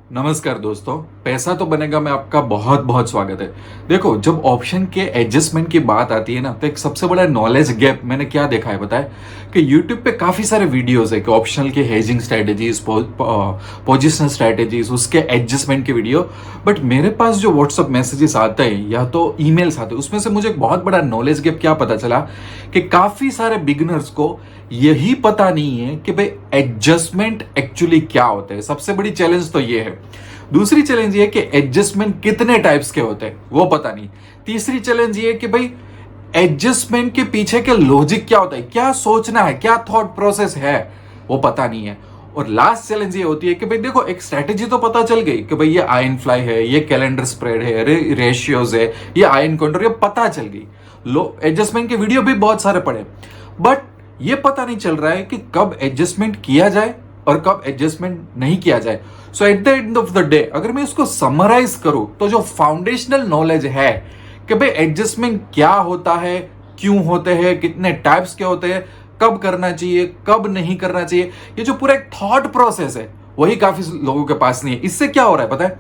नमस्कार दोस्तों। पैसा तो बनेगा में आपका बहुत बहुत स्वागत है। देखो, जब ऑप्शन के एडजस्टमेंट की बात आती है ना, तो एक सबसे बड़ा नॉलेज गैप मैंने क्या देखा है बताए कि यूट्यूब पे काफी सारे वीडियोस है कि ऑप्शनल के हेजिंग स्ट्रेटेजीज, पोजिशनल स्ट्रेटेजीज, उसके एडजस्टमेंट के वीडियो। बट मेरे पास जो व्हाट्सअप मैसेजेस आते हैं या तो ईमेल्स आते हैं, उसमें से मुझे एक बहुत बड़ा नॉलेज गैप क्या पता चला कि काफी सारे बिगिनर्स को यही पता नहीं है कि भाई एडजस्टमेंट एक्चुअली क्या होता है। सबसे बड़ी चैलेंज तो ये है। दूसरी चैलेंज ये है कि एडजस्टमेंट कितने टाइप्स के होते हैं वो पता नहीं। तीसरी चैलेंज ये है कि भाई एडजस्टमेंट के पीछे के लॉजिक क्या होता है, क्या सोचना है, क्या थॉट प्रोसेस है, वो पता नहीं है। और लास्ट चैलेंज ये होती है कि भाई देखो, एक स्ट्रेटेजी तो पता चल गई कि भाई ये आयन फ्लाई है, ये कैलेंडर स्प्रेड है, रेशियोज है, ये आयन काउंटर, ये पता चल गई। लो, एडजस्टमेंट के वीडियो भी बहुत सारे पड़े, बट ये पता नहीं चल रहा है कि कब एडजस्टमेंट किया जाए और कब एडजस्टमेंट नहीं किया जाए। So at the end of the day अगर मैं इसको समराइज करूं तो जो फाउंडेशनल नॉलेज है कि भाई एडजस्टमेंट क्या होता है, क्यों होते हैं, कितने टाइप्स के होते हैं, कब करना चाहिए, कब नहीं करना चाहिए, ये जो पूरा एक थॉट प्रोसेस है वही काफी लोगों के पास नहीं है। इससे क्या हो रहा है पता है,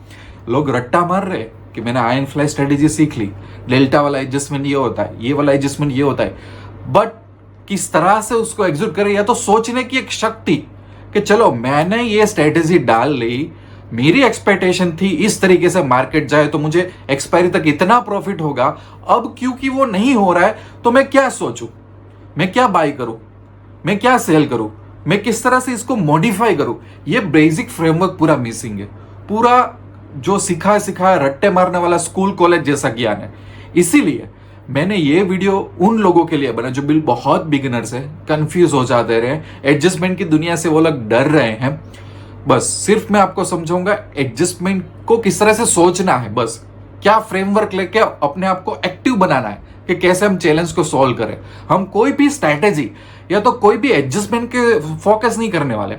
लोग रट्टा मार रहे हैं कि मैंने आयन फ्लाई स्ट्रेटेजी सीख ली, डेल्टा वाला एडजस्टमेंट ये होता है, ये वाला एडजस्टमेंट ये होता है, बट किस तरह से उसको एग्जीक्यूट करें, या तो सोचने की एक शक्ति कि चलो मैंने ये स्ट्रेटेजी डाल ली, मेरी एक्सपेक्टेशन थी इस तरीके से मार्केट जाए तो मुझे एक्सपायरी तक इतना प्रॉफिट होगा, अब क्योंकि वो नहीं हो रहा है तो मैं क्या सोचूं, मैं क्या बाय करूं, मैं क्या सेल करूं, मैं किस तरह से इसको मॉडिफाई करूं। ये बेसिक फ्रेमवर्क पूरा मिसिंग है। पूरा जो सिखा सिखाया रट्टे मारने वाला स्कूल कॉलेज जैसा ज्ञान है। इसीलिए मैंने ये वीडियो उन लोगों के लिए बना जो बिल बहुत बिगिनर्स है, कंफ्यूज हो जाते रहे, एडजस्टमेंट की दुनिया से वो लोग डर रहे हैं। बस सिर्फ मैं आपको समझाऊंगा एडजस्टमेंट को किस तरह से सोचना है, बस क्या फ्रेमवर्क लेके अपने आप को एक्टिव बनाना है कि कैसे हम चैलेंज को सॉल्व करें। हम कोई भी स्ट्रैटेजी या तो कोई भी एडजस्टमेंट के फोकस नहीं करने वाले,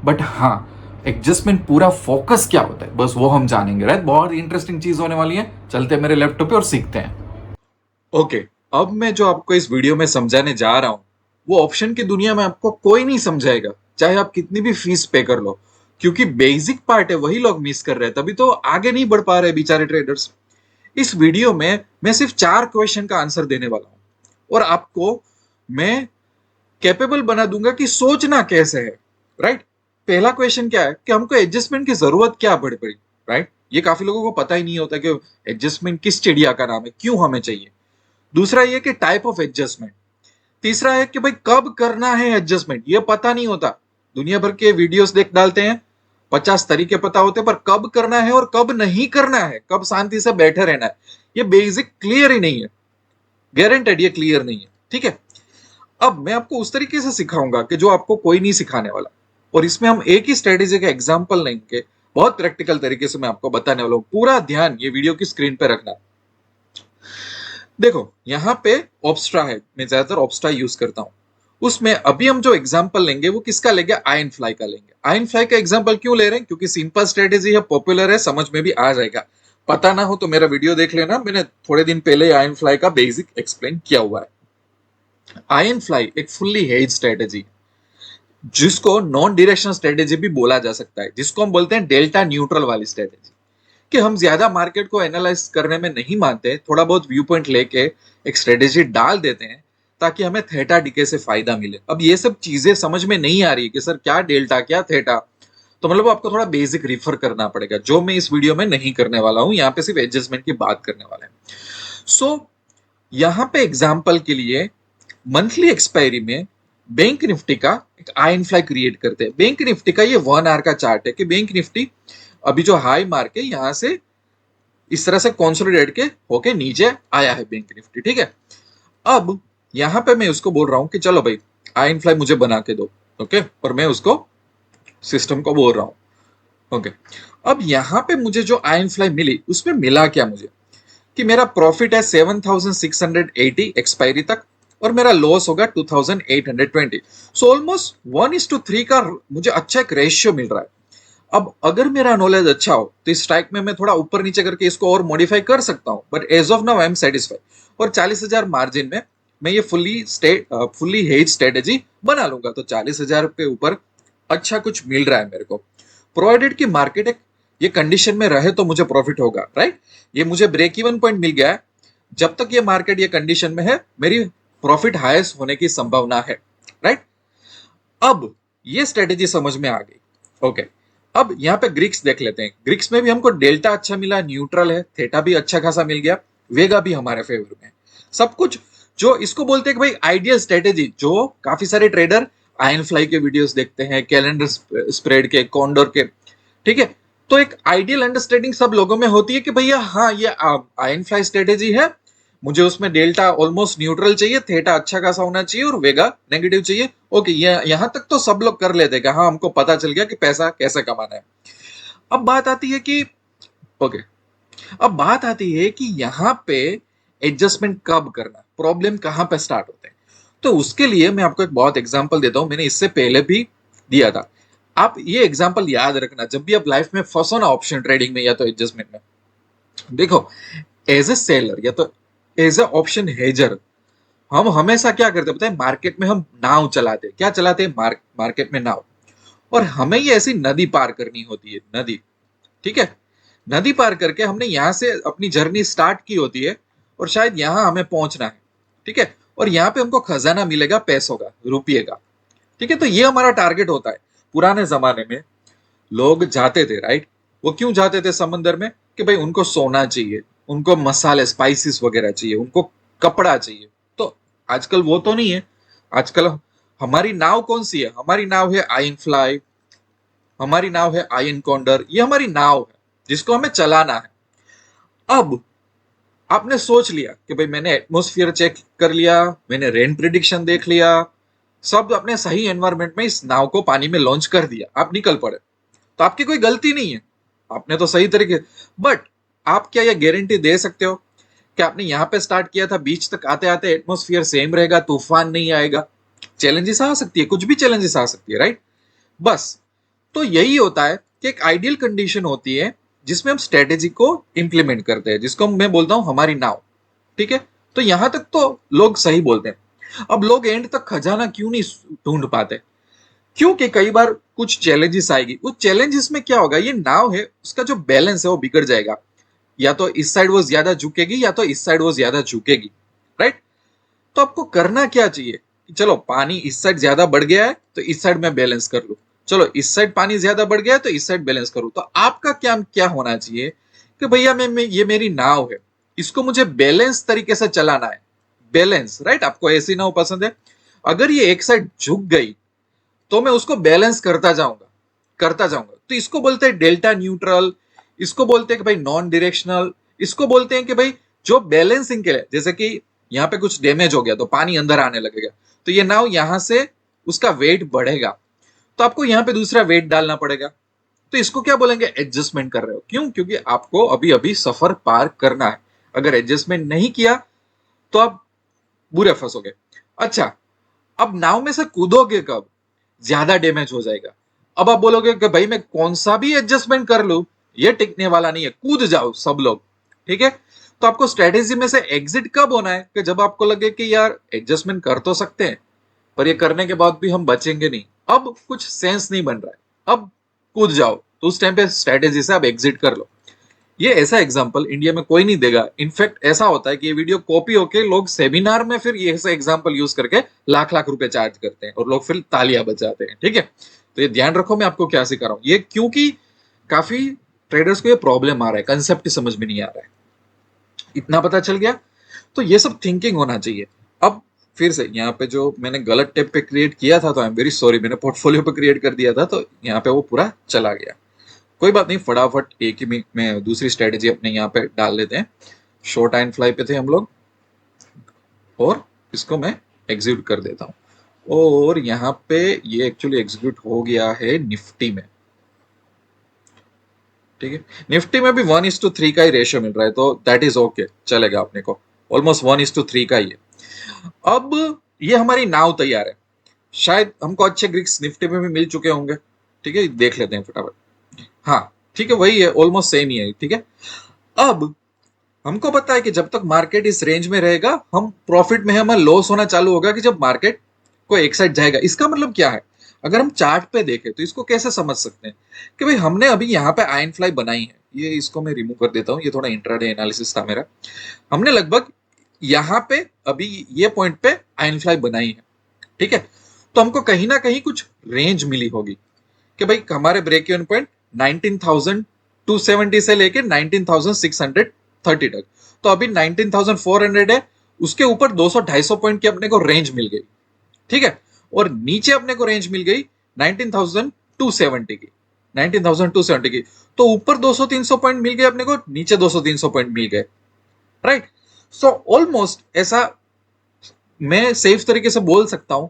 बट हाँ, एडजस्टमेंट पूरा फोकस क्या होता है बस वो हम जानेंगे। राइट, बहुत इंटरेस्टिंग चीज होने वाली है। चलते हैं मेरे लैपटॉप पे और सीखते हैं। ओके, अब मैं जो आपको इस वीडियो में समझाने जा रहा हूं वो ऑप्शन की दुनिया में आपको कोई नहीं समझाएगा, चाहे आप कितनी भी फीस पे कर लो, क्योंकि बेसिक पार्ट है वही लोग मिस कर रहे हैं, तभी तो आगे नहीं बढ़ पा रहे बेचारे ट्रेडर्स। इस वीडियो में मैं सिर्फ 4 क्वेश्चन का आंसर देने वाला हूं और आपको मैं कैपेबल बना दूंगा कि सोचना कैसे है। राइट, पहला क्वेश्चन क्या है कि हमको एडजस्टमेंट की जरूरत क्या पड़ पड़ी। राइट, ये काफी लोगों को पता ही नहीं होता कि एडजस्टमेंट किस चिड़िया का नाम है, क्यों हमें चाहिए। दूसरा ये कि टाइप ऑफ एडजस्टमेंट। तीसरा है कि भाई कब करना है एडजस्टमेंट, ये पता नहीं होता। दुनिया भर के वीडियोस देख डालते हैं, 50 तरीके पता होते हैं, पर कब करना है और कब नहीं करना है, कब शांति से बैठे रहना है, ये बेसिक क्लियर ही नहीं है। गारंटेड ये क्लियर नहीं है। ठीक है, अब मैं आपको उस तरीके से सिखाऊंगा कि जो आपको कोई नहीं सिखाने वाला, और इसमें हम एक ही स्ट्रेटेजी का एग्जाम्पल लेंगे, बहुत प्रैक्टिकल तरीके से मैं आपको बताने वाला हूं। पूरा ध्यान ये वीडियो की स्क्रीन पे रखना। देखो, यहाँ पे ऑब्स्ट्रा है, मैं ज्यादातर ऑब्स्ट्रा यूज करता हूँ। उसमें अभी हम जो एग्जांपल लेंगे वो किसका लेंगे, आयन फ्लाई का लेंगे। आयन फ्लाई का एग्जांपल क्यों ले रहे हैं, क्योंकि सिंपल स्ट्रेटेजी है, पॉपुलर है, समझ में भी आ जाएगा। पता ना हो तो मेरा वीडियो देख लेना, मैंने थोड़े दिन पहले आयन फ्लाई का बेसिक एक्सप्लेन किया हुआ है। आयन फ्लाई एक फुल्ली हेज स्ट्रेटेजी, जिसको नॉन डायरेक्शनल स्ट्रेटेजी भी बोला जा सकता है, जिसको हम बोलते हैं डेल्टा न्यूट्रल वाली स्ट्रेटेजी। कि हम ज्यादा मार्केट को एनालाइज करने में नहीं मानते, थोड़ा बहुत व्यू पॉइंट लेके एक स्ट्रेटेजी डाल देते हैं ताकि हमें थेटा डीके से फायदा मिले। अब ये सब चीजें समझ में नहीं आ रही कि सर क्या डेल्टा क्या थेटा, तो मतलब आपको थोड़ा बेसिक रिफर करना पड़ेगा, जो मैं इस वीडियो में नहीं करने वाला हूं। यहाँ पे सिर्फ एडजस्टमेंट की बात करने वाला है। सो यहाँ पे एग्जाम्पल के लिए मंथली एक्सपायरी में बैंक निफ्टी का एक आयन फ्लाई क्रिएट करते हैं। बैंक निफ्टी का ये 1 आवर का चार्ट है कि बैंक निफ्टी अभी जो हाई मार्क है यहां से इस तरह से कंसोलिडेट के होके नीचे आया है बैंक निफ्टी। ठीक है, अब यहां पे मैं उसको बोल रहा हूं कि चलो भाई आयन फ्लाई मुझे बना के दो। ओके, और मैं उसको सिस्टम को बोल रहा हूं। ओके, अब यहां पे मुझे जो आयन फ्लाई मिली उसमें मिला क्या मुझे कि मेरा प्रॉफिट है 7680 एक्सपायरी तक और मेरा लॉस होगा 2820। सो ऑलमोस्ट 1:3 का मुझे अच्छा एक रेशियो मिल रहा है। अब अगर मेरा नॉलेज अच्छा हो तो इस स्ट्राइक में मैं थोड़ा ऊपर नीचे करके इसको और मॉडिफाई कर सकता हूं, but as of now I am satisfied. और 40,000 मार्जिन में मैं ये फुल्ली हेज स्ट्रेटेजी बना लूंगा, तो 40,000 के ऊपर अच्छा कुछ मिल रहा है मेरे को, प्रोवाइडेड कि मार्केट एक ये कंडीशन में रहे तो मुझे प्रॉफिट होगा, राइट। ये मुझे ब्रेक इवन पॉइंट मिल गया है, जब तक ये मार्केट ये कंडीशन में है मेरी प्रॉफिट हाईएस्ट होने की संभावना है, राइट। अब ये स्ट्रेटेजी समझ में आ गई, ओके। अब यहाँ पे ग्रीक्स देख लेते हैं। ग्रीक्स में भी हमको डेल्टा अच्छा मिला, न्यूट्रल है, थीटा भी अच्छा खासा मिल गया, वेगा भी हमारे फेवर में है, सब कुछ। जो इसको बोलते हैं कि भाई आइडियल स्ट्रेटेजी, जो काफी सारे ट्रेडर आयन फ्लाई के वीडियोस देखते हैं, कैलेंडर स्प्रेड के, कॉन्डोर के, ठीक है। तो एक आइडियल अंडरस्टैंडिंग सब लोगों में होती है कि भैया हाँ ये आयन फ्लाई स्ट्रेटेजी है, मुझे उसमें डेल्टा ऑलमोस्ट न्यूट्रल चाहिए, थीटा अच्छा खासा होना चाहिए और वेगा नेगेटिव चाहिए, ओके। यहां तक तो सब लोग कर लेते हैं, हाँ हमको पता चल गया कि पैसा कैसे कमाना है। अब बात आती है कि ओके, अब बात आती है कि यहाँ पे एडजस्टमेंट कब करना, प्रॉब्लम कहाँ पे स्टार्ट होते हैं। तो उसके लिए मैं आपको एक बहुत एग्जांपल देता हूं, मैंने इससे पहले भी दिया था। आप ये एग्जांपल याद रखना जब भी आप लाइफ में फंसो ना, ऑप्शन ट्रेडिंग में या तो एडजस्टमेंट में। देखो, एज ए सेलर या तो एज ए ऑप्शन हेजर, हम हमेशा क्या करते हैं पता है, मार्केट में हम नाव चलाते हैं। क्या चलाते हैं? मार्केट में नाव। और हमें ये ऐसी नदी पार करनी होती है, नदी, ठीक है। नदी पार करके हमने यहाँ से अपनी जर्नी स्टार्ट की होती है और शायद यहाँ हमें पहुंचना है, ठीक है। और यहाँ पे हमको खजाना मिलेगा पैसों का, रुपये का, ठीक है। तो ये हमारा टारगेट होता है। पुराने जमाने में लोग जाते थे, राइट। वो क्यों जाते थे समंदर में? कि भाई उनको सोना चाहिए, उनको मसाले स्पाइसेस वगैरह चाहिए, उनको कपड़ा चाहिए। तो आजकल वो तो नहीं है। आजकल हमारी नाव कौन सी है? हमारी नाव है आयन फ्लाई, हमारी नाव है आयन कॉन्डर, ये हमारी नाव है जिसको हमें चलाना है। अब आपने सोच लिया कि भाई मैंने एटमॉस्फेयर चेक कर लिया, मैंने रेन प्रिडिक्शन देख लिया, सब अपने सही एनवायरनमेंट में इस नाव को पानी में लॉन्च कर दिया, आप निकल पड़े। तो आपकी कोई गलती नहीं है, आपने तो सही तरीके। बट आप क्या यह गारंटी दे सकते हो कि आपने यहाँ पे स्टार्ट किया था, बीच तक आते आते एटमॉस्फेयर सेम रहेगा, तूफान नहीं आएगा? चैलेंजेस आ सकती है, कुछ भी चैलेंजेस आ सकती है, राइट। बस तो यही होता है कि एक आइडियल कंडीशन होती है जिसमें हम स्ट्रेटेजी को इंप्लीमेंट करते हैं, जिसको मैं बोलता हूं हमारी नाव, ठीक है। तो यहां तक तो लोग सही बोलते हैं। अब लोग एंड तक खजाना क्यों नहीं ढूंढ पाते? क्योंकि कई बार कुछ चैलेंजेस आएगी। उस चैलेंजेस में क्या होगा, ये नाव है उसका जो बैलेंस है वो बिगड़ जाएगा, या तो इस साइड वो ज्यादा झुकेगी या तो इस साइड वो ज्यादा झुकेगी, राइट। तो आपको करना क्या चाहिए? चलो पानी इस साइड ज्यादा बढ़ गया है तो इस साइड में बैलेंस कर लूं, चलो इस साइड पानी ज्यादा बढ़ गया है तो इस साइड बैलेंस करूं। तो आपका क्या क्या होना चाहिए कि भैया मैं ये मेरी नाव है, इसको मुझे बैलेंस तरीके से चलाना है। Balance, right. आपको ऐसी नाव पसंद है, अगर ये एक साइड झुक गई तो मैं उसको बैलेंस करता जाऊंगा, करता जाऊंगा। तो इसको बोलते हैं डेल्टा न्यूट्रल, इसको बोलते हैं कि भाई नॉन डायरेक्शनल, इसको बोलते हैं कि भाई जो बैलेंसिंग के लिए, जैसे कि यहाँ पे कुछ डैमेज हो गया तो पानी अंदर आने लगेगा, तो ये नाव यहां से उसका वेट बढ़ेगा, तो आपको यहाँ पे दूसरा वेट डालना पड़ेगा। तो इसको क्या बोलेंगे? एडजस्टमेंट कर रहे हो। क्यों? क्योंकि आपको अभी अभी सफर पार करना है। अगर एडजस्टमेंट नहीं किया तो आप बुरे फंसोगे। अच्छा, अब नाव में से कूदोगे कब? ज्यादा डैमेज हो जाएगा। अब आप बोलोगे कि भाई मैं कौन सा भी एडजस्टमेंट कर लूं, ये टिकने वाला नहीं है, कूद जाओ सब लोग, ठीक है। तो आपको स्ट्रेटेजी में से एग्जिट कब होना है? कि जब आपको लगे कि यार एडजस्टमेंट कर तो सकते हैं पर ये करने के बाद भी हम बचेंगे नहीं, अब कुछ सेंस नहीं बन रहा है, अब कूद जाओ। तो उस टाइम पे स्ट्रेटेजी से आप एग्जिट कर लो। ये ऐसा एग्जांपल इंडिया में कोई नहीं देगा। इनफैक्ट ऐसा होता है कि ये वीडियो कॉपी होके लोग सेमिनार में फिर ये ऐसा एग्जांपल यूज करके लाख लाख रुपए चार्ज करते हैं और लोग फिर तालियां बजाते हैं, ठीक है। तो ये ध्यान रखो मैं आपको क्या सिखा रहा हूं ये, क्योंकि काफी ट्रेडर्स को ये प्रॉब्लम आ रहा है, कंसेप्ट समझ में नहीं आ रहा है। इतना पता चल गया? तो ये सब थिंकिंग होना चाहिए। अब फिर से यहाँ पे जो मैंने गलत टेप पे क्रिएट किया था तो आई एम वेरी सॉरी, मैंने पोर्टफोलियो पे क्रिएट कर दिया था तो यहाँ पे वो पूरा चला गया। कोई बात नहीं, फटाफट एक ही में दूसरी स्ट्रेटेजी अपने यहाँ पे डाल लेते हैं। शॉर्ट आयन फ्लाई पे थे हम लोग और इसको मैं एग्जीक्यूट कर देता हूँ और यहाँ पे ये एक्चुअली एग्जीक्यूट हो गया है निफ्टी में, ठीक है। निफ्टी में भी 1:3 का ही रेशियो मिल रहा है तो दैट इज ओके, चलेगा अपने को, ऑलमोस्ट 1:3 का ही है। अब ये हमारी नाव तैयार है। शायद हमको अच्छे ग्रीक्स निफ्टी में भी मिल चुके होंगे, ठीक है, देख लेते हैं फटाफट। हाँ ठीक है, वही है, ऑलमोस्ट सेम ही है, ठीक है। अब हमको पता है कि जब तक मार्केट इस रेंज में रहेगा हम प्रॉफिट में है, हमारा लॉस होना चालू होगा कि जब मार्केट को एक साइड जाएगा। इसका मतलब क्या है? अगर हम चार्ट पे देखें तो इसको कैसे समझ सकते हैं कि भाई हमने अभी यहाँ पे आयन फ्लाई बनाई है, ये इसको मैं रिमूव कर देता हूँ, ये थोड़ा इंट्राडे एनालिसिस था मेरा। हमने लगभग यहाँ पे अभी ये पॉइंट पे आयन फ्लाई बनाई है, ठीक है। तो हमको कहीं ना कहीं कुछ रेंज मिली होगी कि भाई हमारे ब्रेक इवन पॉइंट 19,270 से लेके 19,630 तक। तो अभी 19,400 है, उसके ऊपर 200-250 पॉइंट की अपने को रेंज मिल गई, ठीक है। और नीचे अपने को रेंज मिल गई 19,270 की, 19,270 की। तो ऊपर 200-300 पॉइंट मिल गए अपने को, नीचे 200-300 पॉइंट मिल गए, राइट। सो ऑलमोस्ट ऐसा मैं सेफ तरीके से बोल सकता हूं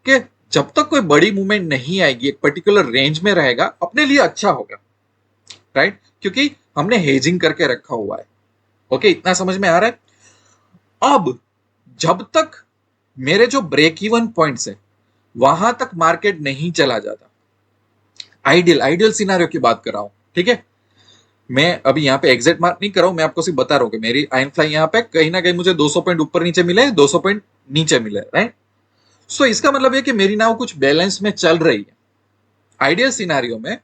कि जब तक कोई बड़ी मूवमेंट नहीं आएगी, एक पर्टिकुलर रेंज में रहेगा, अपने लिए अच्छा होगा, राइट, क्योंकि हमने हेजिंग करके रखा हुआ है। ओके, इतना समझ में आ रहा है। अब जब तक मेरे जो ब्रेक इवन पॉइंट्स है वहां तक मार्केट नहीं चला जाता, आइडियल सिनारियो की बात कर रहा हूं, ठीक है। मैं अभी यहाँ पे एग्जैक्ट मार्क नहीं कर रहा हूं, मैं आपको सिर्फ बता रहा हूं कि मेरी आयन फ्लाई यहाँ पे कहीं ना कहीं मुझे 200 पॉइंट ऊपर नीचे मिले, 200 पॉइंट नीचे मिले, राइट। सो इसका मतलब है कि मेरी नाव कुछ बैलेंस में चल रही है। आइडियल सिनारियो में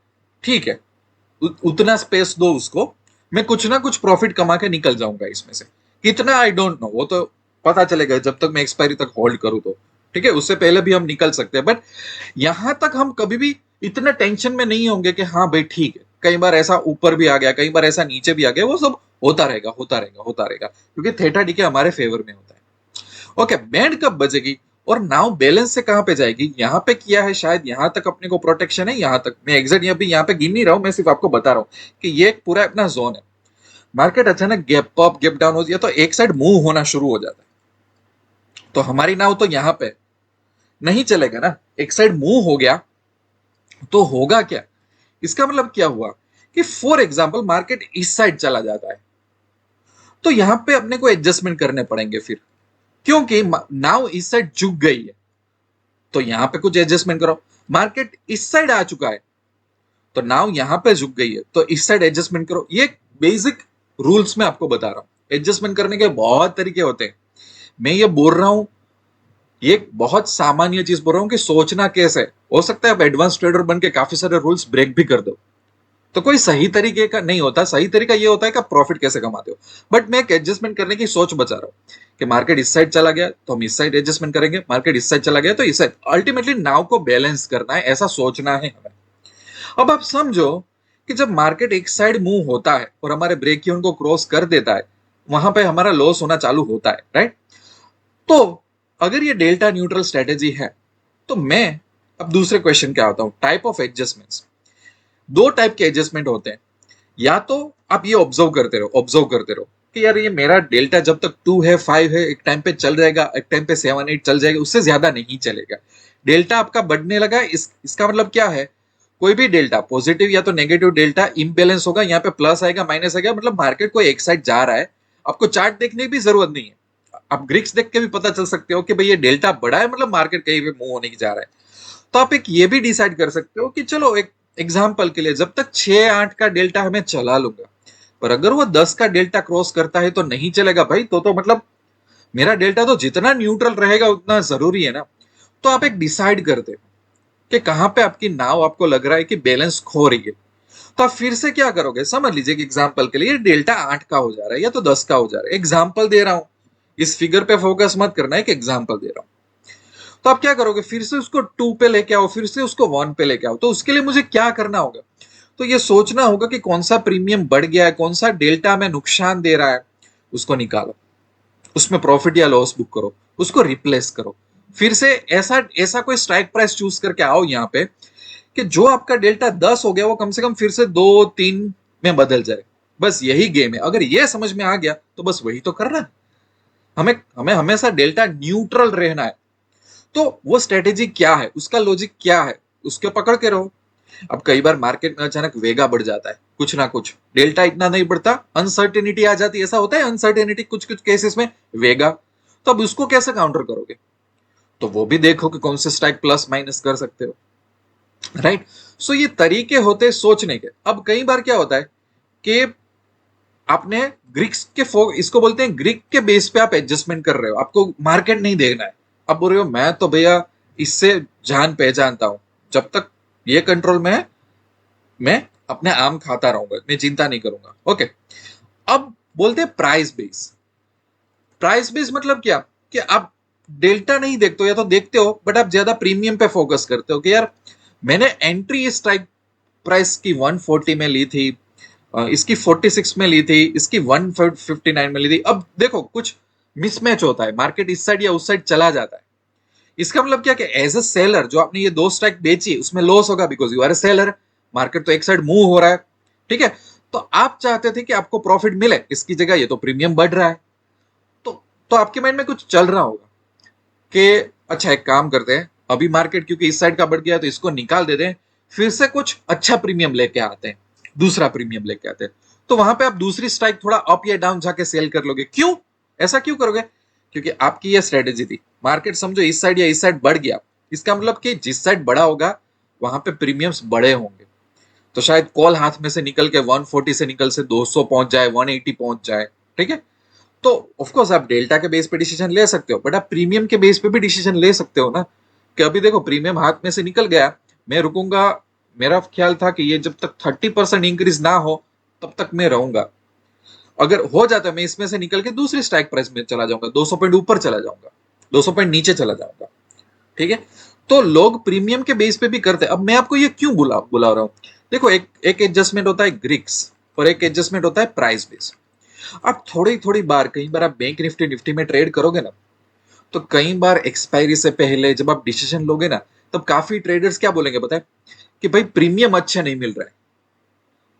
ठीक है, उतना स्पेस दो उसको, मैं कुछ ना कुछ प्रॉफिट कमा के निकल जाऊंगा इसमें से। कितना आई डोंट नो, वो तो पता चलेगा जब तक मैं एक्सपायरी तक होल्ड करूं तो, ठीक है। उससे पहले भी हम निकल सकते हैं, बट यहां तक हम कभी भी इतना टेंशन में नहीं होंगे कि हाँ भाई ठीक है, कई बार ऐसा ऊपर भी आ गया, कई बार ऐसा नीचे भी आ गया, वो सब होता रहेगा, होता रहेगा, होता रहेगा, क्योंकि थीटा डीके हमारे फेवर में होता है। ओके, बैंड कब बजेगी और नाउ बैलेंस से कहां पे जाएगी, यहां पे किया है शायद, यहां तक अपने को प्रोटेक्शन है, यहां तक मैं एग्जैक्ट यहाँ पे गिन नहीं रहा हूं, मैं सिर्फ आपको बता रहा हूं कि ये एक पूरा अपना जोन है। मार्केट अचानक गैप अप गैप डाउन हो जाए तो एक साइड मूव होना शुरू हो जाता है, तो हमारी नाव तो यहां पे नहीं चलेगा ना, एक साइड मूव हो गया तो होगा क्या, इसका मतलब क्या हुआ कि फॉर एग्जाम्पल मार्केट इस साइड चला जाता है, तो यहां पे अपने को एडजस्टमेंट करने पड़ेंगे फिर, क्योंकि नाव इस साइड झुक गई है, तो यहां पे कुछ एडजस्टमेंट करो। मार्केट इस साइड आ चुका है तो नाव यहां पे झुक गई है, तो इस साइड एडजस्टमेंट करो। ये बेसिक रूल्स में आपको बता रहा हूं, एडजस्टमेंट करने के बहुत तरीके होते हैं। मैं ये बोल रहा हूं, ये बहुत सामान्य चीज बोल रहा हूं कि सोचना कैसे हो सकता है आप एडवांस ट्रेडर बन के काफी सारे रूल्स ब्रेक भी कर दो, तो कोई सही तरीके का नहीं होता। सही तरीका ये होता है कि आप प्रॉफिट कैसे कमाते हो, बट मैं एक एडजस्टमेंट करने की सोच बचा रहा हूं कि मार्केट इस साइड चला गया तो हम इस साइड एडजस्टमेंट करेंगे, मार्केट इस साइड चला गया तो इस साइड, अल्टीमेटली नाव को बैलेंस करना है, ऐसा सोचना है हमें। अब आप समझो कि जब मार्केट एक साइड मूव होता है और हमारे ब्रेक इवन को क्रॉस कर देता है, वहां पे हमारा लॉस होना चालू होता है, राइट। तो अगर ये डेल्टा न्यूट्रल स्ट्रेटेजी है तो मैं अब दूसरे क्वेश्चन क्या आता हूं, टाइप ऑफ एडजस्टमेंट्स। दो टाइप के एडजस्टमेंट होते हैं, या तो आप ये ऑब्जर्व करते रहो कि यार ये मेरा डेल्टा जब तक 2 है 5 है, एक टाइम पे चल जाएगा, एक टाइम पे 7-8 चल जाएगा, उससे ज्यादा नहीं चलेगा। डेल्टा आपका बढ़ने लगा, इसका मतलब क्या है, कोई भी डेल्टा पॉजिटिव या तो नेगेटिव डेल्टा इम्बेलेंस होगा, यहाँ पे प्लस आएगा माइनस आएगा, मतलब मार्केट को एक साइड जा रहा है। आपको चार्ट देखने की भी जरूरत नहीं है, आप ग्रिक्स देख के भी पता चल सकते हो कि भाई ये डेल्टा बड़ा है, मतलब मार्केट कहीं पे मूव होने की जा रहा है। तो आप एक ये भी डिसाइड कर सकते हो कि चलो एक एग्जाम्पल के लिए जब तक 6-8 का डेल्टा हमें चला लूंगा, पर अगर वो 10 का डेल्टा क्रॉस करता है तो नहीं चलेगा भाई, तो मतलब मेरा डेल्टा तो जितना न्यूट्रल रहेगा उतना जरूरी है ना। तो आप एक डिसाइड करते कि कहां पे आपकी नाव आपको लग रहा है कि बैलेंस खो रही है, तो आप फिर से क्या करोगे, समझ लीजिए कि एग्जाम्पल के लिए डेल्टा 8 का हो जा रहा है या तो 10 का हो जा रहा है, एग्जाम्पल दे रहा हूं, इस फिगर पे फोकस मत करना है कि एग्जाम्पल दे रहा हूं। तो आप क्या करोगे, फिर से उसको 2 पे लेके आओ, फिर से उसको 1 पे लेके आओ। तो उसके लिए मुझे क्या करना होगा, तो ये सोचना होगा कि कौन सा प्रीमियम बढ़ गया है, कौन सा डेल्टा में नुकसान दे रहा है, उसको निकालो, उसमें प्रॉफिट या लॉस बुक करो, उसको रिप्लेस करो, फिर से ऐसा ऐसा कोई स्ट्राइक प्राइस चूज करके आओ यहाँ पे कि जो आपका डेल्टा 10 हो गया वो कम से कम फिर से 2-3 में बदल जाए। बस यही गेम है, अगर ये समझ में आ गया तो बस वही तो करना है। हमें हमें हमेशा डेल्टा न्यूट्रल रहना है। तो वो स्ट्रेटेजी क्या है, उसका लॉजिक क्या है, उसके पकड़ के रहो। अब कई बार मार्केट में अचानक वेगा बढ़ जाता है, कुछ ना कुछ डेल्टा इतना नहीं बढ़ता, अनसर्टेनिटी आ जाती है, ऐसा होता है अनसर्टेनिटी कुछ कुछ केसेस में वेगा, तो अब उसको कैसे काउंटर करोगे, तो वो भी देखो कि कौन से स्ट्राइक प्लस माइनस कर सकते हो, राइट। सो ये तरीके होते हैं सोचने के। अब कई बार क्या होता है कि आपने ग्रीक्स के इसको बोलते हैं ग्रीक के बेस पे आप एडजस्टमेंट कर रहे हो, आपको मार्केट नहीं देखना है। अब बोल रहे हो मैं तो भैया इससे जान पहचानता हूं, जब तक ये कंट्रोल में है मैं अपने आम खाता रहूंगा, मैं चिंता नहीं करूंगा। ओके, अब बोलते हैं प्राइस बेस। प्राइस बेस मतलब क्या कि आप डेल्टा नहीं देखते हो, या तो देखते हो बट आप ज्यादा प्रीमियम पे फोकस करते हो कि यार मैंने एंट्री स्ट्राइक प्राइस की 140 में ली थी, इसकी 46 में ली थी, इसकी 159 में ली थी। अब देखो कुछ मिसमैच होता है, मार्केट इस साइड या उस साइड चला जाता है। इसका मतलब क्या कि एज अ सेलर जो आपने ये 2 स्ट्राइक बेची उसमें लॉस होगा, because you are a seller. Market तो एक साइड मूव हो रहा है, ठीक है। तो आप चाहते थे कि आपको प्रॉफिट मिले, इसकी जगह ये तो प्रीमियम बढ़ रहा है। तो तो आपके माइंड में कुछ चल रहा होगा कि अच्छा एक काम करते हैं, अभी मार्केट क्योंकि इस साइड का बढ़ गया तो इसको निकाल देते हैं, फिर से कुछ अच्छा प्रीमियम लेके आते हैं, दूसरा प्रीमियम लेके आते हैं। तो वहां पे आप दूसरी स्ट्राइक थोड़ा अप या डाउन जाके सेल कर लोगे। क्यों ऐसा क्यों करोगे? क्योंकि आपकी ये स्ट्रेटेजी थी। मार्केट समझो इस साइड या इस साइड बढ़ गया, इसका मतलब कि जिस साइड बड़ा होगा वहां पे प्रीमियम्स बड़े होंगे। तो शायद कॉल हाथ में से निकल के 140 से निकल से 200 पहुंच जाए, 180 पहुंच जाए, ठीक है। तो ऑफकोर्स आप डेल्टा के बेस पे डिसीजन ले सकते हो, बट आप प्रीमियम के बेस पे भी डिसीजन ले सकते हो ना, कि अभी देखो प्रीमियम हाथ में से निकल गया, मैं रुकूंगा। मेरा ख्याल था कि ये जब तक 30% इंक्रीज ना हो तब तक मैं रहूंगा। अगर हो जाता है मैं इसमें से निकल के दूसरी स्ट्राइक प्राइस में चला जाऊंगा, 200 पॉइंट ऊपर चला जाऊंगा, 200 पॉइंट नीचे चला जाऊंगा, ठीक है। तो लोग प्रीमियम के बेस पे भी करते हैं। अब मैं आपको ये क्यों बुला रहा हूं? देखो एक एडजस्टमेंट होता है ग्रिक्स और एक एडजस्टमेंट होता है प्राइस बेस। आप थोड़ी थोड़ी बार, कई बार आप बैंक निफ्टी निफ्टी में ट्रेड करोगे ना, तो कई बार एक्सपायरी से पहले जब आप डिसीजन लोगे ना, तब काफी ट्रेडर्स क्या बोलेंगे पता है कि भाई प्रीमियम अच्छा नहीं मिल रहा है।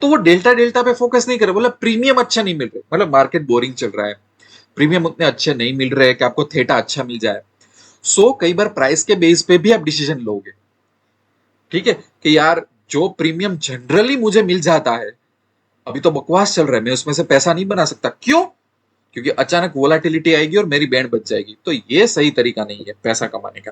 तो वो डेल्टा डेल्टा पे फोकस नहीं करे, बोला प्रीमियम अच्छा नहीं मिल रहा है, मतलब मार्केट बोरिंग चल रहा है, प्रीमियम उतने अच्छे नहीं मिल रहे कि आपको थेटा अच्छा मिल जाए। सो कई बार प्राइस के बेस पे भी आप डिसीजन लोगे, ठीक है, कि यार जो प्रीमियम जनरली मुझे मिल जाता है, अभी तो बकवास चल रहा है, मैं उसमें से पैसा नहीं बना सकता। क्यों? क्योंकि अचानक वोलाटिलिटी आएगी और मेरी बैंड बच जाएगी। तो ये सही तरीका नहीं है पैसा कमाने का,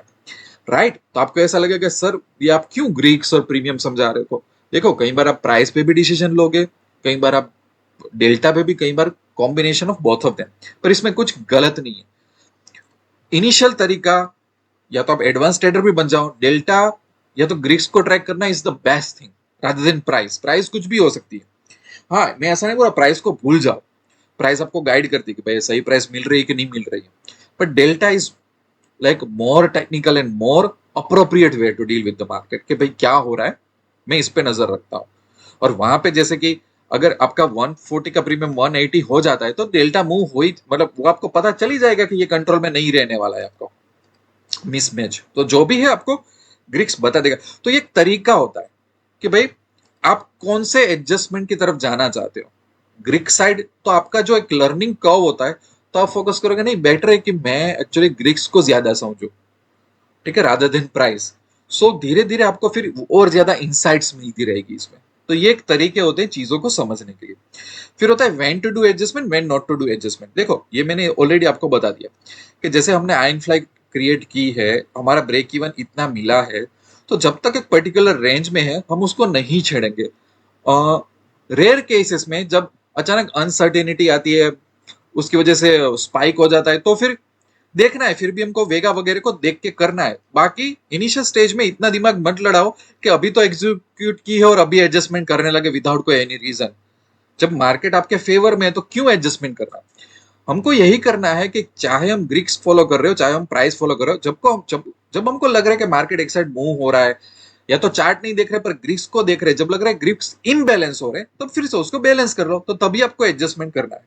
राइट। तो आपको ऐसा लगेगा सर ये आप क्यों ग्रीक्स और प्रीमियम समझा रहे हो? देखो कई बार आप प्राइस पे भी डिसीजन लोगे, कई बार आप डेल्टा पे भी, कई बार combination of both of them, पर इसमें कुछ गलत नहीं है। इनिशियल तरीका, या तो आप एडवांस ट्रेडर भी बन जाओ, डेल्टा या तो ग्रीक्स को ट्रैक करना is the best thing rather than price. Price कुछ भी हो सकती है। हाँ, मैं ऐसा नहीं बोला प्राइस को भूल जाओ, प्राइस आपको गाइड करती है कि भाई सही प्राइस मिल रही है कि नहीं मिल रही है, but delta is like more technical and more appropriate way to deal with the market, कि भाई क्या हो रहा है, मैं इस पे नजर रखता हूँ। और वहां पे जैसे कि अगर आपका 140 का प्रीमियम 180 हो जाता है तो डेल्टा मूव हो ही, मतलब वो आपको पता चल ही जाएगा कि ये कंट्रोल में नहीं रहने वाला है आपको मिसमैच। तो जो भी है आपको ग्रिक्स बता देगा। तो ये एक तरीका होता है कि भाई आप कौन से एडजस्टमेंट की तरफ जाना चाहते हो। ग्रिक साइड तो आपका जो एक लर्निंग कर्व होता है, तो आप फोकस करोगे नहीं बेटर है कि मैं एक्चुअली ग्रिक्स को ज्यादा समझू, ठीक है, रादर देन प्राइस। सो धीरे धीरे आपको फिर और ज्यादा इंसाइट्स मिलती रहेगी इसमें। तो ये एक तरीके होते हैं चीजों को समझने के लिए। फिर होता है when to do adjustment, when not to do adjustment. देखो ये मैंने ऑलरेडी आपको बता दिया कि जैसे हमने आयन फ्लाई क्रिएट की है, हमारा ब्रेक इवन इतना मिला है, तो जब तक एक पर्टिकुलर रेंज में है हम उसको नहीं छेड़ेंगे। रेयर केसेस में जब अचानक अनसर्टेनिटी आती है, उसकी वजह से स्पाइक हो जाता है, तो फिर देखना है, फिर भी हमको वेगा वगैरह को देख के करना है। बाकी इनिशियल स्टेज में इतना दिमाग मत लड़ाओ कि अभी तो एग्जीक्यूट की है और अभी एडजस्टमेंट करने लगे विदाउट कोई एनी रीजन। जब मार्केट आपके फेवर में है तो क्यों एडजस्टमेंट करना? हमको यही करना है कि चाहे हम ग्रिक्स फॉलो कर रहे हो, चाहे हम प्राइस फॉलो कर रहे हो, जब हमको लग रहा है कि मार्केट एक साइड मूव हो रहा है, या तो चार्ट नहीं देख रहे पर ग्रिक्स को देख रहे हैं, जब लग रहा है ग्रिक्स इनबैलेंस हो रहे हैं, तो फिर से उसको बैलेंस कर लो, तो तभी आपको एडजस्टमेंट करना है।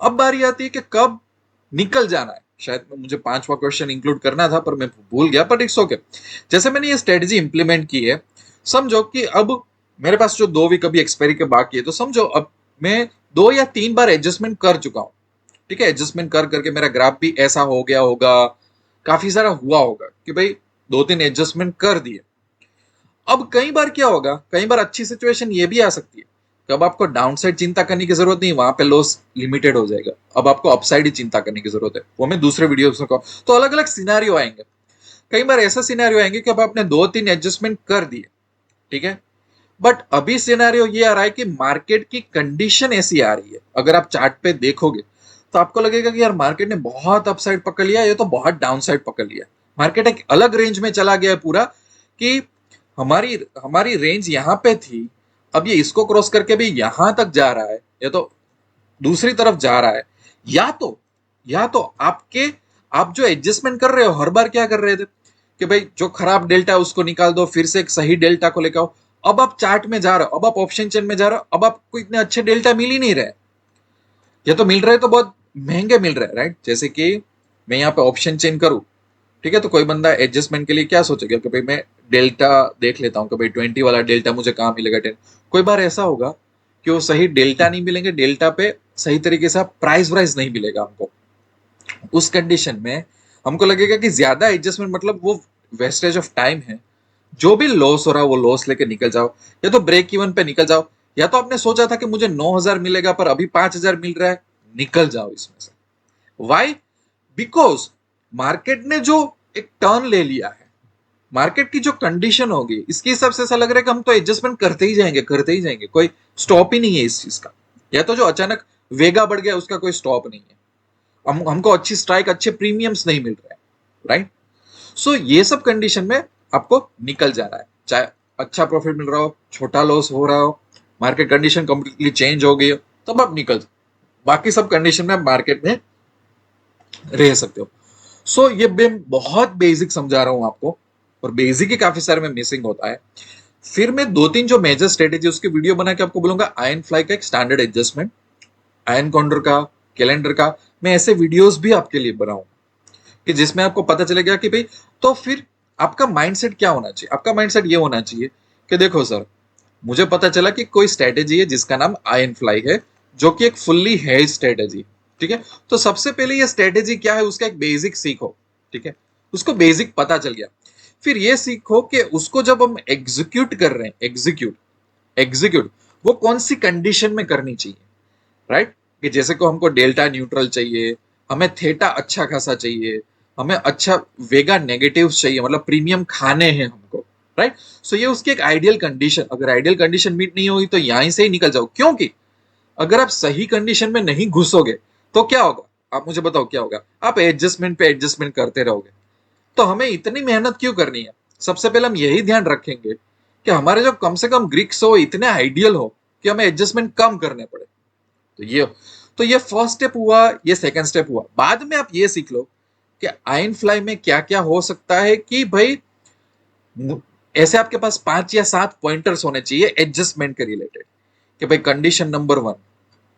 अब बारी आती है कि कब निकल जाना है। शायद मुझे 5वां क्वेश्चन इंक्लूड करना था पर मैं भूल गया, पर इट्स ओके। जैसे मैंने ये स्ट्रेटजी इंप्लीमेंट की है, समझो कि अब मेरे पास जो 2 वीक अभी एक्सपायरी के बाकी है, तो समझो अब मैं 2 या 3 बार एडजस्टमेंट कर चुका हूं, ठीक है। एडजस्टमेंट कर करके मेरा ग्राफ भी ऐसा हो गया होगा, काफी सारा हुआ होगा कि भाई 2-3 एडजस्टमेंट कर दिए। अब कई बार क्या होगा, कई बार अच्छी सिचुएशन ये भी आ सकती है कब आपको डाउन साइड चिंता करने की जरूरत नहीं, वहां पे लॉस लिमिटेड हो जाएगा, अब आपको अपसाइड ही चिंता करने की जरूरत है। वो मैं दूसरे वीडियो में कहूँ, तो अलग अलग सिनेरियो आएंगे। कई बार ऐसा सिनेरियो आएंगे कि अब आपने 2-3 एडजस्टमेंट कर दिए, ठीक है, बट अभी सिनेरियो ये आ रहा है कि मार्केट की कंडीशन ऐसी आ रही है, अगर आप चार्ट पे देखोगे तो आपको लगेगा कि यार मार्केट ने बहुत अपसाइड पकड़ लिया, ये तो बहुत डाउन साइड पकड़ लिया। मार्केट एक अलग रेंज में चला गया है पूरा, कि हमारी हमारी रेंज यहाँ पे थी, अब ये इसको क्रॉस करके भी यहां तक जा रहा है, या तो दूसरी तरफ जा रहा है, या तो आपके आप जो एडजस्टमेंट कर रहे हो हर बार क्या कर रहे थे कि भाई जो खराब डेल्टा है उसको निकाल दो, फिर से एक सही डेल्टा को लेकर आओ। अब आप चार्ट में जा रहे हो, अब आप ऑप्शन चेन में जा रहे हो, अब आपको इतने अच्छे डेल्टा मिल ही नहीं रहे, या तो मिल रहे तो बहुत महंगे मिल रहे हैं, राइट। जैसे कि मैं यहाँ पे ऑप्शन चेन करूँ, ठीक है, तो कोई बंदा एडजस्टमेंट के लिए क्या सोचेगा कि भाई मैं डेल्टा देख लेता हूँ कि भाई 20 वाला डेल्टा मुझे कहाँ मिलेगा 10। कोई बार ऐसा होगा कि वो सही डेल्टा नहीं मिलेंगे, डेल्टा पे सही तरीके से प्राइस वाइज नहीं मिलेगा हमको। उस कंडीशन में हमको लगेगा कि ज्यादा एडजस्टमेंट मतलब वो वेस्टेज ऑफ टाइम है। जो भी लॉस हो रहा है वो लॉस लेके निकल जाओ, या तो ब्रेक इवन पे निकल जाओ, या तो आपने सोचा था कि मुझे 9,000 मिलेगा पर अभी 5,000 मिल रहा है, निकल जाओ इसमें से। वाई? बिकॉज मार्केट ने जो एक टर्न ले लिया है, मार्केट की जो कंडीशन होगी इसके हिसाब से ऐसा लग रहा है कि हम तो एडजस्टमेंट करते ही जाएंगे, कोई स्टॉप ही नहीं है इस चीज का। या तो जो अचानक वेगा बढ़ गया उसका कोई स्टॉप नहीं है, हमको अच्छी स्ट्राइक, अच्छे प्रीमियम्स नहीं मिल रहे हैं, राइट। सो ये सब कंडीशन में आपको निकल जाना है, चाहे अच्छा प्रॉफिट मिल रहा हो, छोटा लॉस हो रहा हो, मार्केट कंडीशन कंप्लीटली चेंज हो गई हो, तब आप निकल जाओ। बाकी सब कंडीशन में आप मार्केट में रह सकते हो। सो ये मैं बहुत बेसिक समझा रहा हूं आपको, और बेसिक ही काफी सारे में मिसिंग होता है। फिर मैं दो तीन जो मेजर स्ट्रेटेजी उसकी वीडियो बना के आपको बोलूंगा। आयन फ्लाई का एक स्टैंडर्ड एडजस्टमेंट, आयन कॉन्डर का, कैलेंडर का, मैं ऐसे वीडियोस भी आपके लिए बनाऊंगा कि जिसमें आपको पता चलेगा कि भाई तो फिर आपका माइंडसेट क्या होना चाहिए। आपका माइंडसेट ये होना चाहिए कि देखो सर, मुझे पता चला कि कोई स्ट्रेटेजी है जिसका नाम आयन फ्लाई है, जो कि एक फुल्ली हेज स्ट्रेटेजी, ठीक है। तो सबसे पहले ये स्ट्रेटेजी क्या है उसका एक बेसिक सीखो, ठीक है। उसको बेसिक पता चल गया, फिर ये सीखो कि उसको जब हम एग्जीक्यूट कर रहे हैं, एग्जीक्यूट एग्जीक्यूट वो कौन सी कंडीशन में करनी चाहिए, राइट। कि जैसे को हमको डेल्टा न्यूट्रल चाहिए, हमें थीटा अच्छा खासा चाहिए, हमें अच्छा वेगा नेगेटिव चाहिए, मतलब प्रीमियम खाने हैं हमको, राइट। सो ये उसकी एक आइडियल कंडीशन, अगर आइडियल कंडीशन मीट नहीं होगी तो यहीं से ही निकल जाओ। क्योंकि अगर आप सही कंडीशन में नहीं घुसोगे तो क्या होगा, आप मुझे बताओ क्या होगा, आप एडजस्टमेंट पे एडजस्टमेंट करते रहोगे। तो हमें इतनी मेहनत क्यों करनी है? सबसे पहले हम यही ध्यान रखेंगे कि हमारे जो कम से कम ग्रिक्स हो इतने आइडियल हो कि हमें एडजस्टमेंट कम करने पड़े। तो ये फर्स्ट स्टेप हुआ, ये सेकंड स्टेप हुआ। बाद में आप ये सीख लो कि आयन फ्लाई में क्या क्या हो सकता है, कि भाई ऐसे आपके पास 5 या 7 पॉइंटर्स होने चाहिए एडजस्टमेंट के रिलेटेड, कि भाई कंडीशन नंबर 1,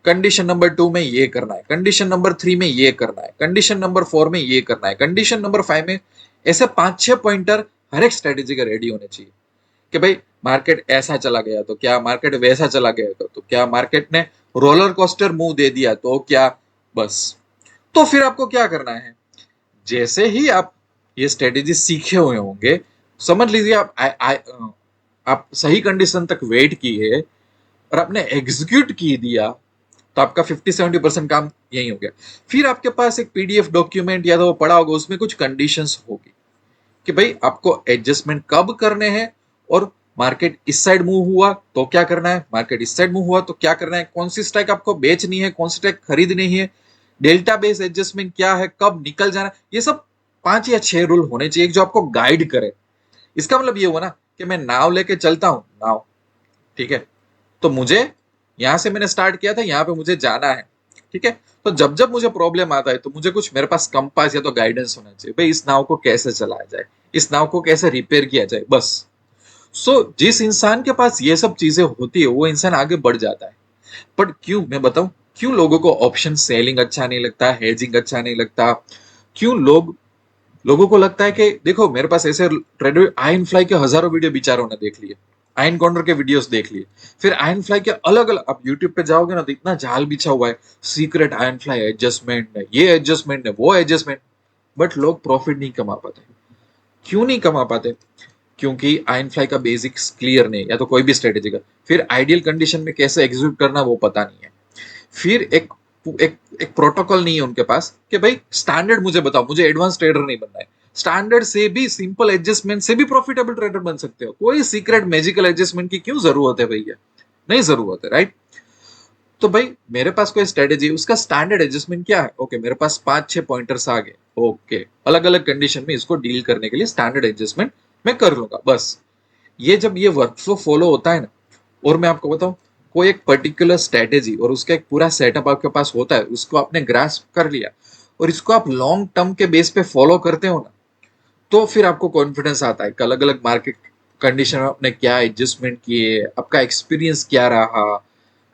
कंडीशन नंबर 2 में ये करना है, कंडीशन नंबर 3 में ये करना है, कंडीशन नंबर 4 में ये करना है, कंडीशन नंबर 5 में, ऐसे 5-6 पॉइंटर हर एक स्ट्रेटेजी का रेडी होने चाहिए। कि भाई मार्केट ऐसा चला गया तो क्या, मार्केट वैसा चला गया तो क्या, मार्केट ने रोलर कोस्टर मुंह दे दिया तो क्या, बस। तो फिर आपको क्या करना है, जैसे ही आप ये स्ट्रेटेजी सीखे हुए होंगे, समझ लीजिए आप सही कंडीशन तक वेट किए और आपने एग्जीक्यूट की दिया, तो आपका 50-70% काम यही हो गया। फिर आपके पास एक पीडीएफ डॉक्यूमेंट या तो वो पड़ा होगा, उसमें कुछ कंडीशंस होगी कि भाई आपको एडजस्टमेंट कब करने हैं, और मार्केट इस साइड मूव हुआ तो क्या करना है, मार्केट इस साइड मूव हुआ तो क्या करना है, कौन सी स्ट्राइक आपको बेचनी है, कौन सी स्ट्राइक खरीदनी है, डेल्टा बेस एडजस्टमेंट क्या है, कब निकल जाना है। ये सब 5 या 6 रूल होने चाहिए जो आपको गाइड करे। इसका मतलब ये हुआ ना कि मैं नाव लेके चलता हूं, नाव, ठीक है, तो मुझे यहां से मैंने स्टार्ट किया था, यहां पे मुझे जाना है, ठीक है। तो जब जब मुझे प्रॉब्लम आता है तो मुझे कुछ मेरे पास कंपास या तो गाइडेंस होना चाहिए, भाई इस नाव को कैसे चलाया जाए, इस नाव को कैसे रिपेयर किया जाए, बस। जिस इंसान के पास ये सब चीजें होती है वो इंसान आगे बढ़ जाता है। बट क्यों, मैं बताऊं क्यों लोगों को ऑप्शन सेलिंग अच्छा नहीं लगता, हेजिंग अच्छा नहीं लगता, क्यों लोगों को लगता है कि देखो मेरे पास ऐसे ट्रेडर, आयन फ्लाई के हजारों वीडियो बेचारों ने देख लिए, आयन कॉन्डर के वीडियोस देख लिए, फिर आयन फ्लाई के अलग अलग, आप यूट्यूब पे जाओगे ना तो इतना जाल बिछा हुआ है, सीक्रेट आयन फ्लाई एडजस्टमेंट है, ये एडजस्टमेंट है, वो एडजस्टमेंट, बट लोग प्रॉफिट नहीं कमा पाते। क्यों नहीं कमा पाते? क्योंकि आयन फ्लाई का बेसिक्स क्लियर नहीं, या तो कोई भी स्ट्रेटेजी का, फिर आइडियल कंडीशन में कैसे एग्जीक्यूट करना वो पता नहीं है, फिर एक प्रोटोकॉल नहीं है उनके पास कि भाई स्टैंडर्ड मुझे बताओ, मुझे एडवांस ट्रेडर नहीं बनना है, स्टैंडर्ड से भी, सिंपल एडजस्टमेंट से भी प्रॉफिटेबल ट्रेडर बन सकते हो। कोई सीक्रेट मैजिकल एडजस्टमेंट की क्यों जरूरत है भैया, नहीं जरूरत है, राइट। तो भाई मेरे पास कोई स्ट्रेटेजी, उसका स्टैंडर्ड एडजस्टमेंट क्या है, ओके मेरे पास 5-6 पॉइंटर्स आ गए, ओके अलग अलग कंडीशन में इसको डील करने के लिए स्टैंडर्ड एडजस्टमेंट मैं कर लूंगा, बस। ये जब ये वर्कफ्लो फॉलो होता है ना, और मैं आपको बताऊं, कोई एक पर्टिकुलर स्ट्रेटेजी और उसका एक पूरा सेटअप आपके पास होता है, उसको आपने ग्रास्प कर लिया और इसको आप लॉन्ग टर्म के बेस पे फॉलो करते हो ना, तो फिर आपको कॉन्फिडेंस आता है कि अलग अलग मार्केट कंडीशन में आपने क्या एडजस्टमेंट किए, आपका एक्सपीरियंस क्या रहा,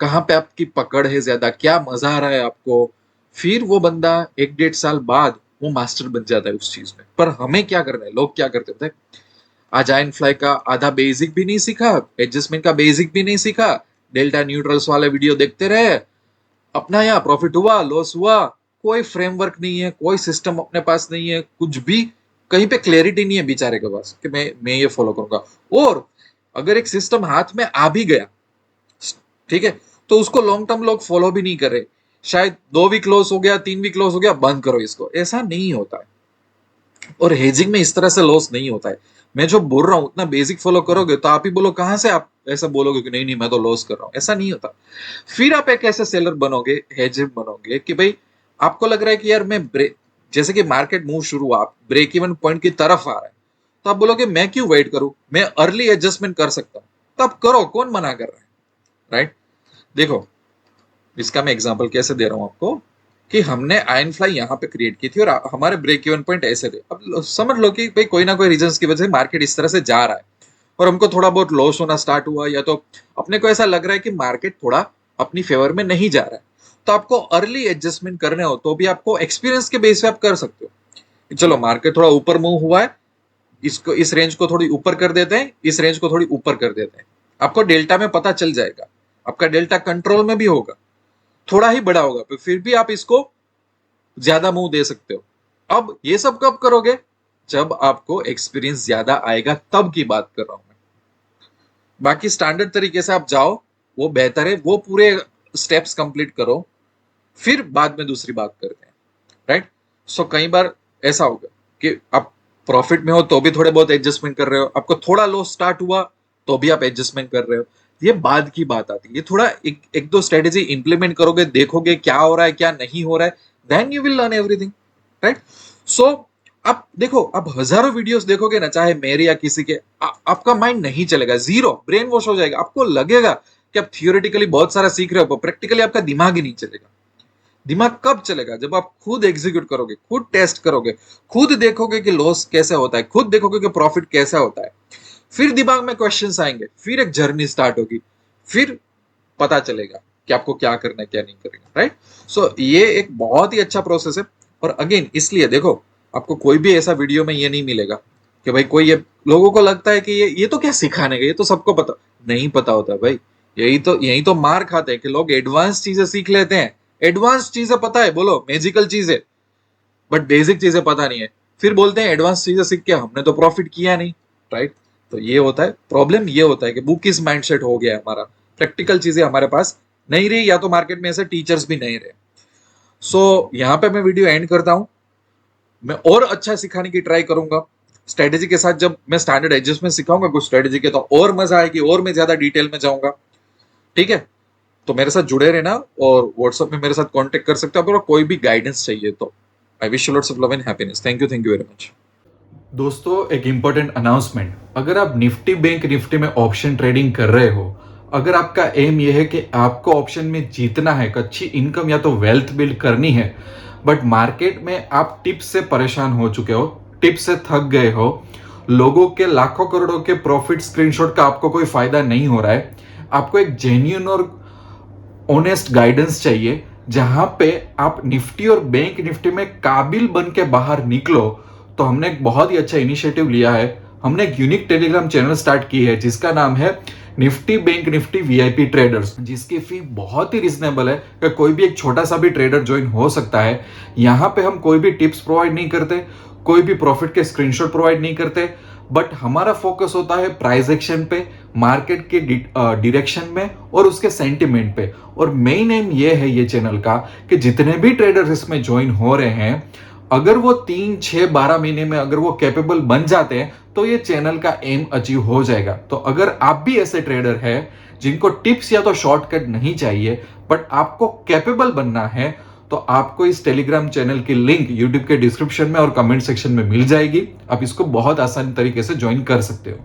कहाँ पे आपकी पकड़ है ज्यादा, क्या मजा आ रहा है आपको। फिर वो बंदा 1-1.5 साल बाद वो मास्टर बन जाता है उस चीज में। पर हमें क्या करना है, लोग क्या करते थे, आज आयन फ्लाई का आधा बेसिक भी नहीं सीखा, एडजस्टमेंट का बेसिक भी नहीं सीखा, डेल्टा न्यूट्रल्स वाले वीडियो देखते रहे, अपना यहाँ प्रॉफिट हुआ लॉस हुआ, कोई फ्रेमवर्क नहीं है, कोई सिस्टम अपने पास नहीं है, कुछ भी कहीं पे क्लैरिटी नहीं है बेचारे के पास कि मैं ये फॉलो करूंगा। और अगर एक सिस्टम हाथ में आ भी गया, ठीक है, तो उसको लॉन्ग टर्म लोग फॉलो भी नहीं कर रहे। शायद 2 वीक लॉस हो गया, 3 वीक लॉस हो गया, बंद करो इसको। ऐसा नहीं होता है। और हेजिंग में इस तरह से लॉस नहीं होता है। मैं जो बोल रहा हूं उतना बेसिक फॉलो करोगे तो आप ही बोलो, कहां से आप ऐसा बोलोगे कि नहीं नहीं मैं तो लॉस कर रहा हूं। ऐसा नहीं होता। फिर आप एक ऐसे सेलर बनोगे, हेजिंग बनोगे कि भाई आपको लग रहा है कि यार मैं जैसे कि मार्केट मूव शुरू हुआ, आप ब्रेक इवन पॉइंट की तरफ आ रहा है, तो आप बोलोगे मैं क्यों वेट करूं, मैं अर्ली एडजस्टमेंट कर सकता हूं। तो आप करो, कौन मना कर रहा है, राइट। देखो, इसका मैं एग्जांपल कैसे दे रहा हूं आपको, कि हमने आयन फ्लाई यहाँ पे क्रिएट की थी और हमारे ब्रेक इवन पॉइंट ऐसे थे। अब समझ लो कि भाई कोई ना कोई रीजन की वजह से मार्केट इस तरह से जा रहा है और हमको थोड़ा बहुत लॉस होना स्टार्ट हुआ, या तो अपने को ऐसा लग रहा है कि मार्केट थोड़ा अपनी फेवर में नहीं जा रहा है, तो आपको अर्ली एडजस्टमेंट करने हो तो भी आपको एक्सपीरियंस के बेस पे आप कर सकते हो। चलो मार्केट थोड़ा ऊपर मूव हुआ है, इसको इस रेंज को थोड़ी ऊपर कर देते हैं, इस रेंज को थोड़ी ऊपर कर देते हैं। आपको डेल्टा में पता चल जाएगा, आपका डेल्टा कंट्रोल में भी होगा, थोड़ा ही बड़ा होगा, तो फिर भी आप इसको ज्यादा मुंह दे सकते हो। अब ये सब कब करोगे, जब आपको एक्सपीरियंस ज्यादा आएगा, तब की बात कर रहा हूं मैं। बाकी स्टैंडर्ड तरीके से आप जाओ, वो बेहतर है, वो पूरे स्टेप्स कंप्लीट करो, फिर बाद में दूसरी बात करते हैं, राइट। सो कई बार ऐसा होगा कि आप प्रॉफिट में हो तो भी थोड़े बहुत एडजस्टमेंट कर रहे हो, आपको थोड़ा लॉस स्टार्ट हुआ तो भी आप एडजस्टमेंट कर रहे हो। ये बाद की बात आती है। ये थोड़ा एक दो स्ट्रेटेजी इंप्लीमेंट करोगे, देखोगे क्या हो रहा है क्या नहीं हो रहा है, then you will learn everything, right. So आप देखो, आप हजारों वीडियोस देखोगे ना, चाहे मेरे या किसी के, आपका माइंड नहीं चलेगा, जीरो ब्रेन वॉश हो जाएगा। आपको लगेगा कि आप थियोरेटिकली बहुत सारा सीख रहे हो, प्रैक्टिकली आपका दिमाग ही नहीं चलेगा। दिमाग कब चलेगा, जब आप खुद एग्जीक्यूट करोगे, खुद टेस्ट करोगे, खुद देखोगे कि लॉस कैसे होता है, खुद देखोगे कि प्रॉफिट कैसा होता है। फिर दिमाग में क्वेश्चंस आएंगे, फिर एक जर्नी स्टार्ट होगी, फिर पता चलेगा कि आपको क्या करना है क्या नहीं करना, राइट। सो ये एक बहुत ही अच्छा प्रोसेस है। और अगेन इसलिए देखो, आपको कोई भी ऐसा वीडियो में ये नहीं मिलेगा कि भाई कोई, ये लोगों को लगता है कि ये तो क्या सिखाने का, ये तो सबको पता नहीं पता होता है भाई। यही तो मार खाते हैं कि लोग एडवांस चीजें सीख लेते हैं। एडवांस चीजें पता है, बोलो मैजिकल चीजें, बट बेसिक चीजें पता नहीं है। फिर बोलते हैं एडवांस चीजें सीख के हमने तो प्रॉफिट किया नहीं, राइट। तो ये होता है प्रॉब्लम, ये होता है कि बुक इस माइंडसेट हो गया है हमारा, प्रैक्टिकल चीजें हमारे पास नहीं रही, या तो मार्केट में ऐसे टीचर्स भी नहीं रहे। सो यहाँ पे मैं वीडियो एंड करता हूँ। मैं और अच्छा सिखाने की ट्राई करूंगा स्ट्रेटेजी के साथ। जब मैं स्टैंडर्ड एडजस्टमेंट सिखाऊंगा कुछ स्ट्रेटेजी के, तो और मजा आएगी और मैं ज्यादा डिटेल में जाऊंगा, ठीक है। तो मेरे साथ जुड़े रहना और व्हाट्सएप में मेरे साथ कांटेक्ट कर सकते हो अगर कोई भी गाइडेंस चाहिए तो। I wish you lots of love and happiness. Thank you very much. दोस्तों, एक इंपॉर्टेंट अनाउंसमेंट, अगर आप निफ्टी बैंक निफ्टी में ऑप्शन ट्रेडिंग कर रहे हो, अगर आपका एम यह है कि आपको ऑप्शन में जीतना है, अच्छी इनकम या तो वेल्थ बिल्ड करनी है, बट मार्केट में आप टिप्स से परेशान हो चुके हो, टिप्स से थक गए हो, लोगों के लाखों करोड़ों के प्रॉफिट स्क्रीनशॉट का आपको कोई फायदा नहीं हो रहा है, आपको एक जेन्युइन और ऑनेस्ट गाइडेंस चाहिए जहां पे आप निफ्टी और बैंक निफ्टी में काबिल बन के बाहर निकलो, तो हमने एक बहुत ही अच्छा इनिशिएटिव लिया है। हमने एक यूनिक टेलीग्राम चैनल स्टार्ट की है जिसका नाम है Nifty bank Nifty VIP traders, जिसकी फी बहुत ही रिजनेबल है कि कोई भी एक छोटा सा भी ट्रेडर ज्वाइन हो सकता है। यहाँ पे हम कोई भी टिप्स प्रोवाइड नहीं करते, कोई भी प्रॉफिट के स्क्रीनशॉट प्रोवाइड नहीं करते, बट हमारा फोकस होता है प्राइस एक्शन पे, मार्केट के डायरेक्शन में और उसके सेंटिमेंट पे। और मेन एम ये है ये चैनल का कि जितने भी ट्रेडर्स इसमें ज्वाइन हो रहे हैं, अगर वो 3, 6, 12 महीने में अगर वो कैपेबल बन जाते हैं तो ये चैनल का एम अचीव हो जाएगा। तो अगर आप भी ऐसे ट्रेडर हैं जिनको टिप्स या तो शॉर्टकट नहीं चाहिए बट आपको कैपेबल बनना है, तो आपको इस टेलीग्राम चैनल की लिंक यूट्यूब के डिस्क्रिप्शन में और कमेंट सेक्शन में मिल जाएगी। आप इसको बहुत आसान तरीके से ज्वाइन कर सकते हो।